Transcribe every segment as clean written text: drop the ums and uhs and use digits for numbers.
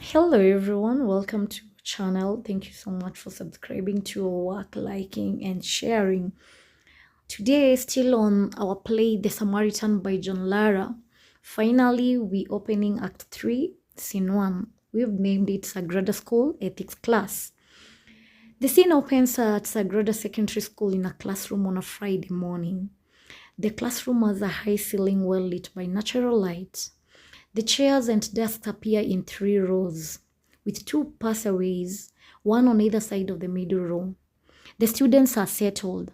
Hello everyone, welcome to our channel. Thank you so much for subscribing to our work, liking and sharing. Today, still on our play The Samaritan by Lara. Finally, we opening Act 3, Scene 1. We've named it Sagrada School Ethics Class. The scene opens at Sagrada Secondary School in a classroom on a Friday morning. The classroom has a high ceiling well lit by natural light. The chairs and desks appear in 3 rows, with 2 passaways, one on either side of the middle row. The students are settled,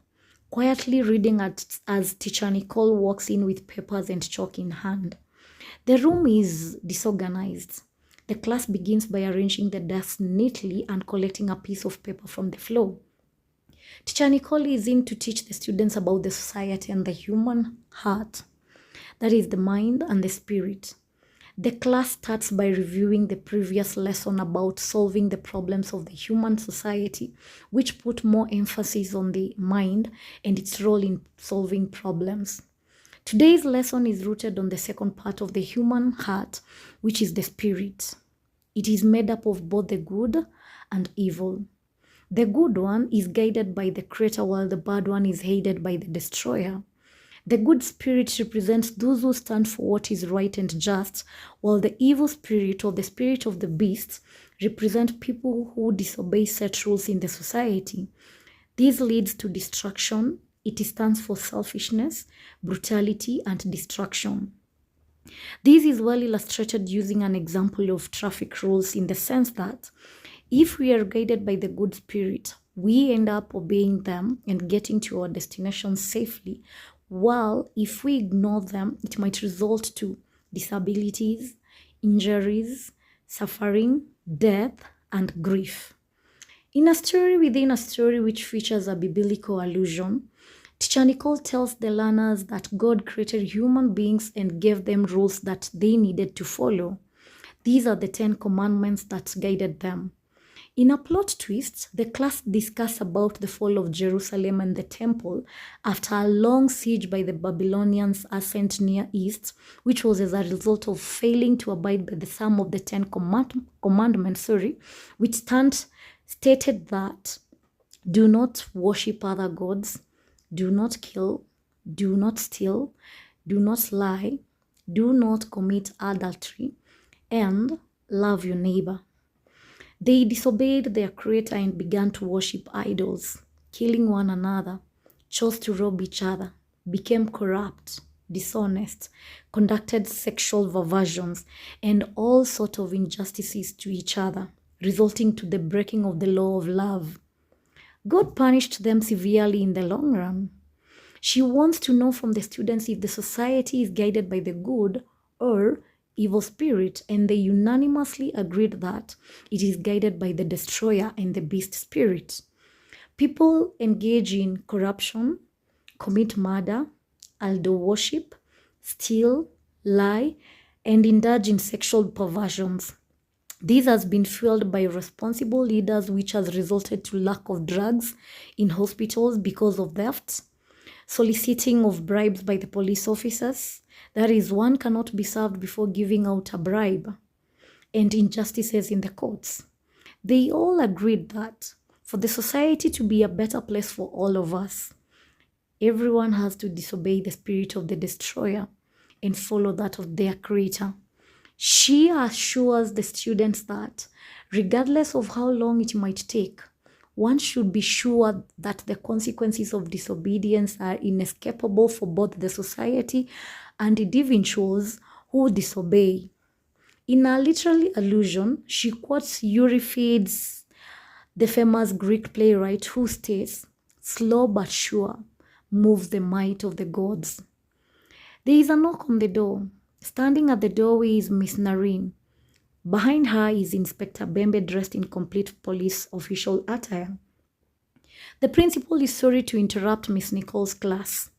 quietly reading as teacher Nicole walks in with papers and chalk in hand. The room is disorganized. The class begins by arranging the desks neatly and collecting a piece of paper from the floor. Teacher Nicole is in to teach the students about the society and the human heart, that is, the mind and the spirit. The class starts by reviewing the previous lesson about solving the problems of the human society, which put more emphasis on the mind and its role in solving problems. Today's lesson is rooted on the second part of the human heart, which is the spirit. It is made up of both the good and evil. The good one is guided by the creator, while the bad one is headed by the destroyer. The good spirit represents those who stand for what is right and just, while the evil spirit, or the spirit of the beast, represent people who disobey set rules in the society. This leads to destruction. It stands for selfishness, brutality, and destruction. This is well illustrated using an example of traffic rules, in the sense that if we are guided by the good spirit, we end up obeying them and getting to our destination safely, while if we ignore them, it might result to disabilities, injuries, suffering, death, and grief. In a story within a story which features a biblical allusion, Teacher Nicole tells the learners that God created human beings and gave them rules that they needed to follow. These are the 10 commandments that guided them. In a plot twist, the class discuss about the fall of Jerusalem and the temple after a long siege by the Babylonians ascent near east, which was as a result of failing to abide by the sum of the 10 commandments, which stated that do not worship other gods, do not kill, do not steal, do not lie, do not commit adultery, and love your neighbor. They disobeyed their creator and began to worship idols, killing one another, chose to rob each other, became corrupt, dishonest, conducted sexual perversions, and all sorts of injustices to each other, resulting to the breaking of the law of love. God punished them severely in the long run. She wants to know from the students if the society is guided by the good or evil spirit, and they unanimously agreed that it is guided by the destroyer and the beast spirit. People engage in corruption, commit murder, idol worship, steal, lie, and indulge in sexual perversions. This has been fueled by irresponsible leaders, which has resulted to lack of drugs in hospitals because of thefts, soliciting of bribes by the police officers, that is, one cannot be served before giving out a bribe, and injustices in the courts. They all agreed that for the society to be a better place for all of us, everyone has to disobey the spirit of the destroyer and follow that of their creator. She assures the students that regardless of how long it might take, one should be sure that the consequences of disobedience are inescapable for both the society and individuals who disobey. In a literal allusion, she quotes Euripides, the famous Greek playwright, who states, "Slow but sure moves the might of the gods." There is a knock on the door. Standing at the doorway is Miss Narine. Behind her is Inspector Bembe, dressed in complete police official attire. The principal is sorry to interrupt Miss Nicole's class.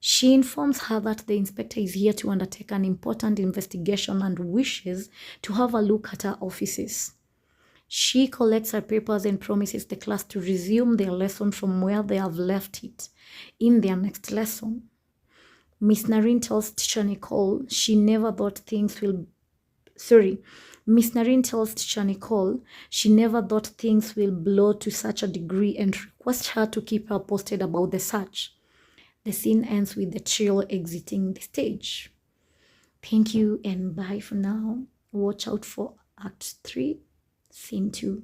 She informs her that the inspector is here to undertake an important investigation and wishes to have a look at her offices. She collects her papers and promises the class to resume their lesson from where they have left it in their next lesson. Miss Narine tells teacher Nicole she never thought things will Miss Narine tells teacher Nicole she never thought things will blow to such a degree and requests her to keep her posted about the search. The scene ends with the trio exiting the stage. Thank you and bye for now. Watch out for Act 3, Scene 2.